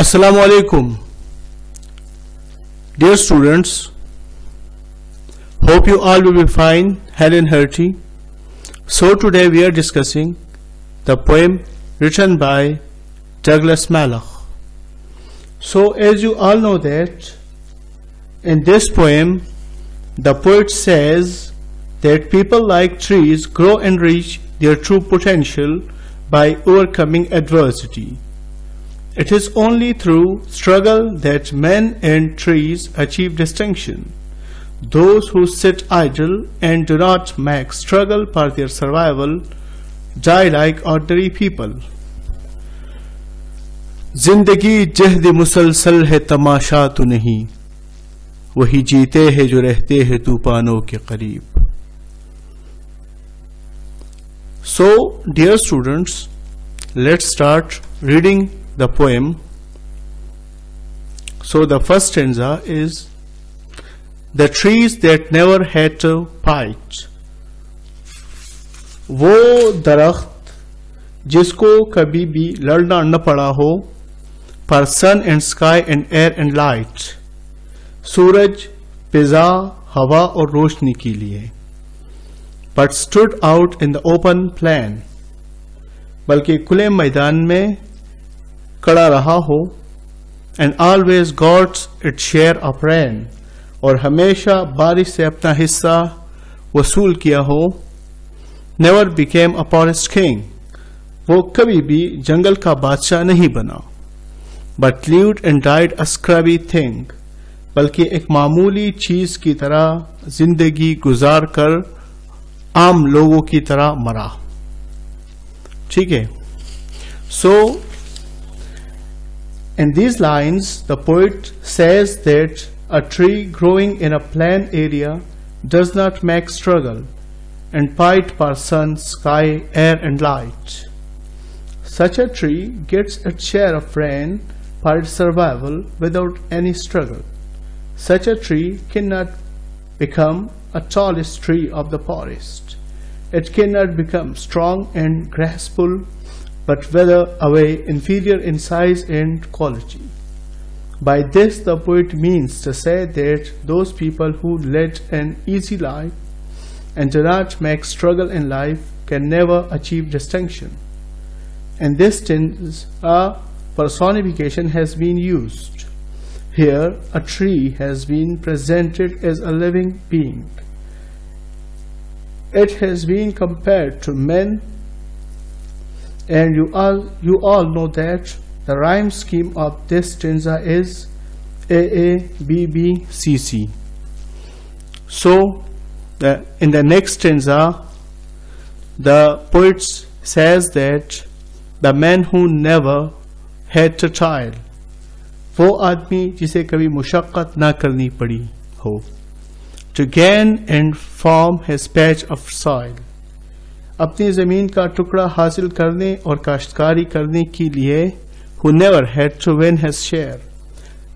Assalamu alaikum. Dear students, hope you all will be fine, healthy and hearty. So today we are discussing the poem written by Douglas Malloch. So as you all know that in this poem the poet says that people like trees grow and reach their true potential by overcoming adversity. It is only through struggle that men and trees achieve distinction. Those who sit idle and do not make struggle for their survival die like ordinary people. जिंदगी जहद मुसलसल है तमाशा तो नहीं, वही जीते हैं जो रहते हैं तूफानों के करीब. So, dear students, let's start reading the poem. So the first stanza is: the trees that never had to fight. वो दरख्त जिसको कभी भी लड़ना न पड़ा हो, for sun and sky and air and light, सूरज, फिजा, हवा और रोशनी के लिए, but stood out in the open plain, बल्कि खुले मैदान में खड़ा रहा हो, and always got its share of rain, और हमेशा बारिश से अपना हिस्सा वसूल किया हो. never became a forest king, वो कभी भी जंगल का बादशाह नहीं बना, but lived and died a scrubby thing, बल्कि एक मामूली चीज की तरह जिंदगी गुजार कर आम लोगों की तरह मरा. ठीक है. So in these lines the poet says that a tree growing in a plain area does not make struggle and fight for sun, sky, air and light. Such a tree gets its share of rain for its survival without any struggle. Such a tree cannot become a tallest tree of the forest. It cannot become strong and graceful, but wither away inferior in size and quality. By this the poet means to say that those people who lead an easy life and do not make struggle in life can never achieve distinction. In this sense, a personification has been used. Here a tree has been presented as a living being. It has been compared to men, and you all know that the rhyme scheme of this stanza is AABBCC. So in the next stanza the poet says that the man who never had to toil, वो आदमी जिसे कभी मुशक्कत ना करनी पड़ी हो, to gain and form his patch of soil, अपनी जमीन का टुकड़ा हासिल करने और काश्तकारी करने के लिए, who never had to win his share,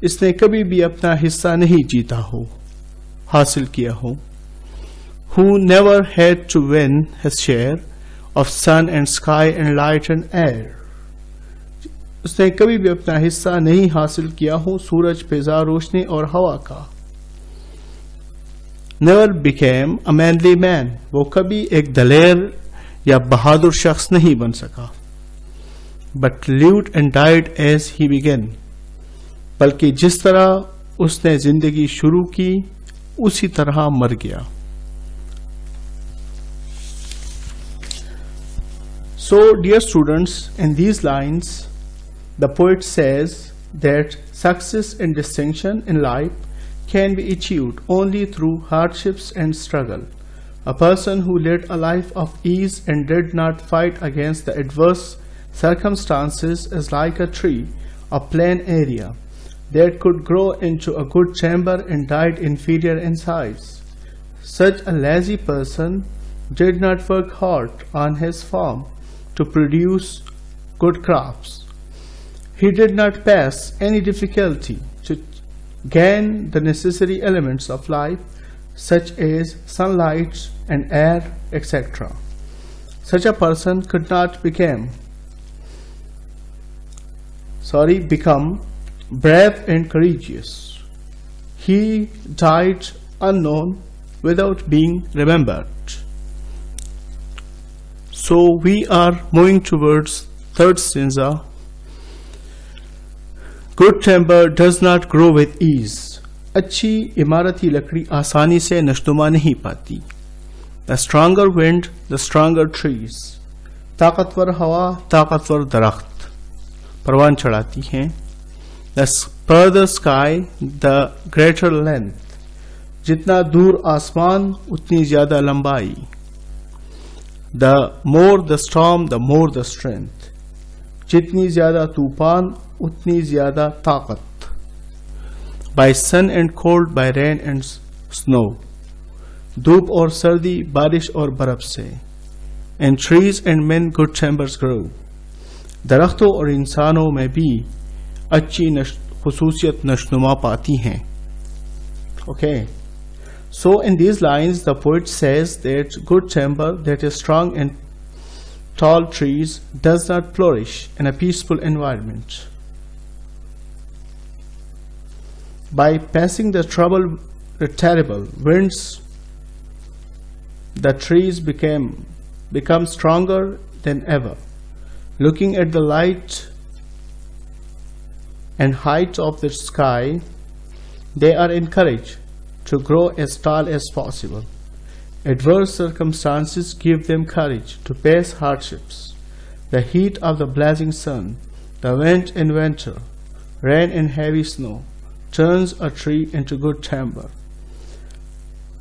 इसने कभी भी अपना हिस्सा नहीं जीता हो, हासिल किया हो. Who never had to win his share of sun and sky and light and air, उसने कभी भी अपना हिस्सा नहीं हासिल किया हो सूरज, फिजा, रोशनी और हवा का. Never became a manly man, वो कभी एक दलेर या बहादुर शख्स नहीं बन सका. But lived and died as he began, बल्कि जिस तरह उसने जिंदगी शुरू की उसी तरह मर गया. So dear students, in these lines the poet says that success and distinction in life can be achieved only through hardships and struggle. A person who led a life of ease and did not fight against the adverse circumstances is like a tree, a plain area, that could grow into a good chamber and died inferior in size. Such a lazy person did not work hard on his farm to produce good crops. He did not pass any difficulty to gain the necessary elements of life, such as sunlight and air, etc. Such a person could not become brave and courageous. He died unknown without being remembered. So we are moving towards third stanza. Good timber does not grow with ease. अच्छी इमारती लकड़ी आसानी से नशनुमा नहीं पाती. The stronger wind, the stronger trees. ताकतवर हवा, ताकतवर दरख्त परवान चढ़ाती हैं. The further sky, the greater length. जितना दूर आसमान उतनी ज्यादा लंबाई. The more the storm, the more the strength. जितनी ज्यादा तूफान उतनी ज्यादा ताकत. By sun and cold, by rain and snow. धूप और सर्दी, बारिश और बर्फ से. And trees and men good timbers grow. दरख्तों और इंसानों में भी अच्छी खुसूसियत नशनुमा पाती हैं. Okay. So in these lines the poet says that good timber that is strong and tall trees does not flourish in a peaceful environment. By passing the terrible winds, the trees become stronger than ever. Looking at the light and height of the sky, they are encouraged to grow as tall as possible. Adverse circumstances give them courage to face hardships. The heat of the blazing sun, the wind in winter, rain and heavy snow turns a tree into good timber.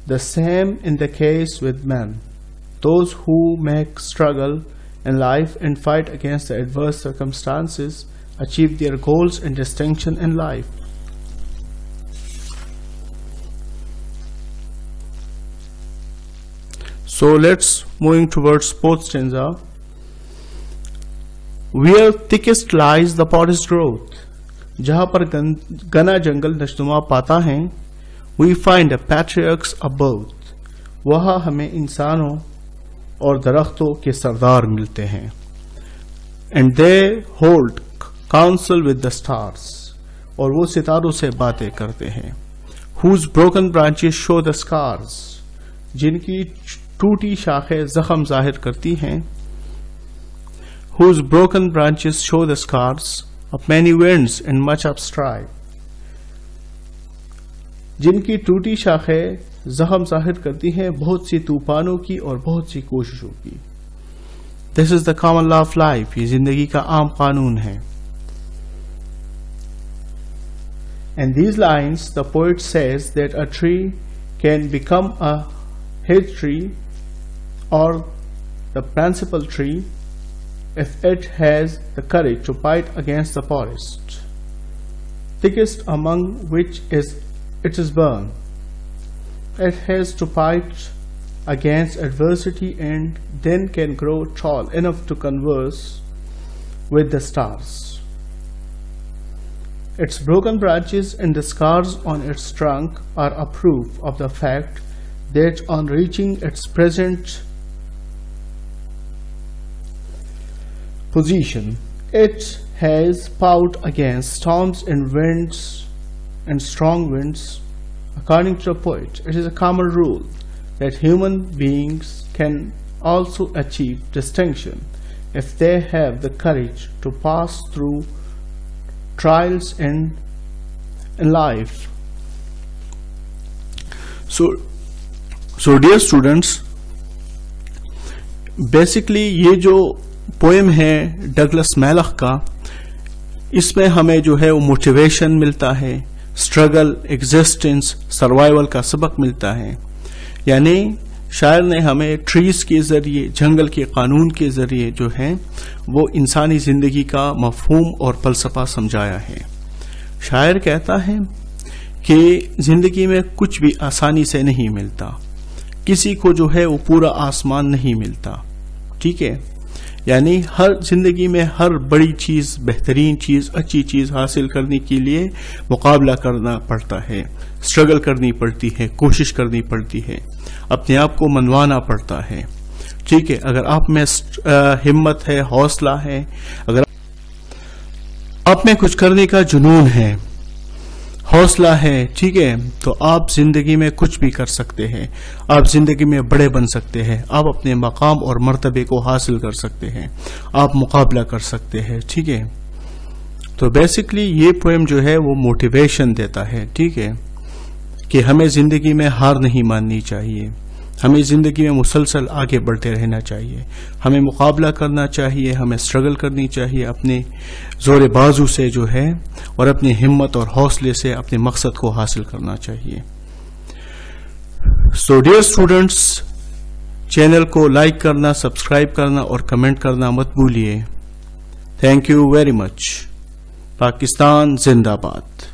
The same in the case with men. Those who make struggle in life and fight against the adverse circumstances achieve their goals and distinction in life. So let's moving towards fourth stanza. Where thickest lies the forest growth. जहां पर घना जंगल नशनुमा पाता है, we find the patriarchs of both. वहां हमें इंसानों और दरख्तों के सरदार मिलते हैं. And they hold counsel with the stars. और वो सितारों से बातें करते हैं. Whose broken branches show the scars. जिनकी टूटी शाखें जख्म जाहिर करती हैं. Whose broken branches show the scars of many winds and much of strife. जिनकी टूटी शाखें जख्म जाहिर करती हैं बहुत सी तूफानों की और बहुत सी कोशिशों की. This is the common law of life. ये जिंदगी का आम कानून है. In these lines, the poet says that a tree can become a head tree or the principal tree if it has the courage to fight against the forest, thickest among which it is born. It has to fight against adversity and then can grow tall enough to converse with the stars. Its broken branches and the scars on its trunk are a proof of the fact that on reaching its present position, it has fought against storms and winds and strong winds. According to the poet, it is a common rule that human beings can also achieve distinction if they have the courage to pass through trials in life. So dear students, basically ये जो poem है Douglas मैलख का, इसमें हमें जो है वो motivation मिलता है, स्ट्रगल, एग्जिस्टेंस, सर्वाइवल का सबक मिलता है. यानी शायर ने हमें ट्रीज के जरिए, जंगल के कानून के जरिए जो है वो इंसानी जिंदगी का मफहूम और फलसफा समझाया है. शायर कहता है कि जिंदगी में कुछ भी आसानी से नहीं मिलता, किसी को जो है वो पूरा आसमान नहीं मिलता. ठीक है, यानी हर जिंदगी में हर बड़ी चीज, बेहतरीन चीज, अच्छी चीज हासिल करने के लिए मुकाबला करना पड़ता है, स्ट्रगल करनी पड़ती है, कोशिश करनी पड़ती है, अपने आप को मनवाना पड़ता है. ठीक है, अगर आप में हिम्मत है, हौसला है, आप में कुछ करने का जुनून है, हौसला है, ठीक है, तो आप जिंदगी में कुछ भी कर सकते हैं। आप जिंदगी में बड़े बन सकते हैं, आप अपने मकाम और मर्तबे को हासिल कर सकते हैं, आप मुकाबला कर सकते हैं, ठीक है। तो बेसिकली ये पोएम जो है वो मोटिवेशन देता है, ठीक है, कि हमें जिंदगी में हार नहीं माननी चाहिए, हमें जिंदगी में मुसलसल आगे बढ़ते रहना चाहिए, हमें मुकाबला करना चाहिए, हमें स्ट्रगल करनी चाहिए अपने जोर बाजू से जो है, और अपनी हिम्मत और हौसले से अपने मकसद को हासिल करना चाहिए। सो डियर स्टूडेंट्स, चैनल को लाइक करना, सब्सक्राइब करना और कमेंट करना मत भूलिए। Thank you very much. Pakistan जिंदाबाद।